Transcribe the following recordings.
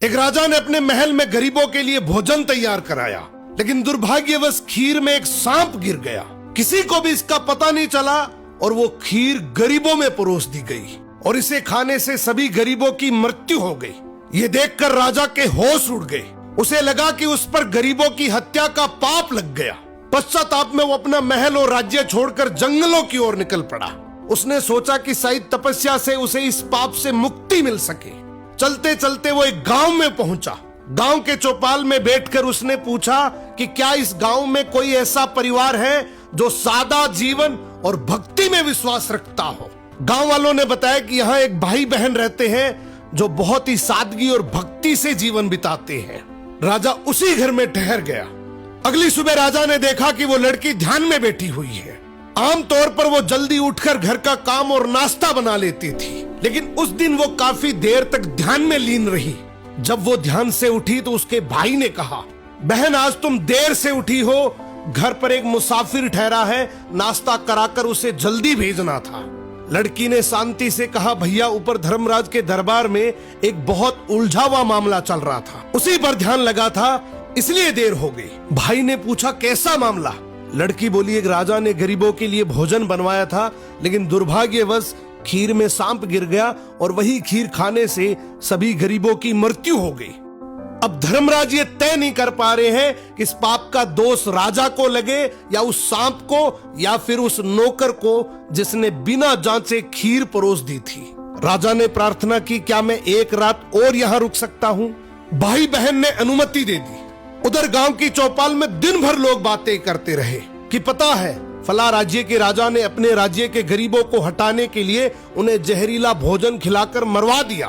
एक राजा ने अपने महल में गरीबों के लिए भोजन तैयार कराया, लेकिन दुर्भाग्यवश खीर में एक सांप गिर गया। किसी को भी इसका पता नहीं चला और वो खीर गरीबों में परोस दी गई और इसे खाने से सभी गरीबों की मृत्यु हो गई। ये देखकर राजा के होश उड़ गए। उसे लगा कि उस पर गरीबों की हत्या का पाप लग गया। पश्चाताप में वो अपना महल और राज्य छोड़कर जंगलों की ओर निकल पड़ा। उसने सोचा कि शायद तपस्या से उसे इस पाप से मुक्ति मिल सके। चलते चलते वो एक गांव में पहुंचा। गांव के चौपाल में बैठकर उसने पूछा कि क्या इस गांव में कोई ऐसा परिवार है जो सादा जीवन और भक्ति में विश्वास रखता हो। गांव वालों ने बताया कि यहाँ एक भाई बहन रहते हैं जो बहुत ही सादगी और भक्ति से जीवन बिताते हैं। राजा उसी घर में ठहर गया। अगली सुबह राजा ने देखा कि वो लड़की ध्यान में बैठी हुई है। आमतौर पर वो जल्दी उठकर घर का काम और नाश्ता बना लेती थी, लेकिन उस दिन वो काफी देर तक ध्यान में लीन रही। जब वो ध्यान से उठी तो उसके भाई ने कहा, बहन आज तुम देर से उठी हो, घर पर एक मुसाफिर ठहरा है, नाश्ता कराकर उसे जल्दी भेजना था। लड़की ने शांति से कहा, भैया ऊपर धर्मराज के दरबार में एक बहुत उलझा हुआ मामला चल रहा था, उसी पर ध्यान लगा था, इसलिए देर हो गई। भाई ने पूछा, कैसा मामला? लड़की बोली, एक राजा ने गरीबों के लिए भोजन बनवाया था, लेकिन दुर्भाग्यवश खीर में सांप गिर गया और वही खीर खाने से सभी गरीबों की मृत्यु हो गई। अब धर्मराज ये तय नहीं कर पा रहे हैं कि इस पाप का दोष राजा को लगे या उस सांप को या फिर उस नौकर को जिसने बिना जांचे खीर परोस दी थी। राजा ने प्रार्थना की, क्या मैं एक रात और यहाँ रुक सकता हूँ? भाई बहन ने अनुमति दे दी। उधर गांव की चौपाल में दिन भर लोग बातें करते रहे कि पता है फला राज्य के राजा ने अपने राज्य के गरीबों को हटाने के लिए उन्हें जहरीला भोजन खिलाकर मरवा दिया।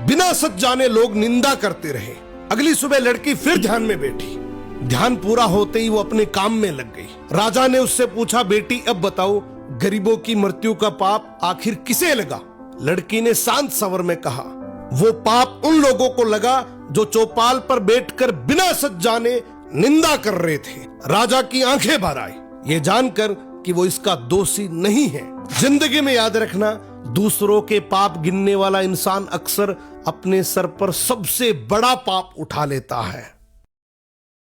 बिना सच जाने लोग निंदा करते रहे। अगली सुबह लड़की फिर ध्यान में बैठी। ध्यान पूरा होते ही वो अपने काम में लग गई। राजा ने उससे पूछा, बेटी अब बताओ गरीबों की मृत्यु का पाप आखिर किसे लगा? लड़की ने शांत स्वर में कहा, वो पाप उन लोगों को लगा जो चौपाल पर बैठकर बिना सच जाने निंदा कर रहे थे। राजा की आंखें भर आई, ये जानकर कि वो इसका दोषी नहीं है। जिंदगी में याद रखना, दूसरों के पाप गिनने वाला इंसान अक्सर अपने सर पर सबसे बड़ा पाप उठा लेता है।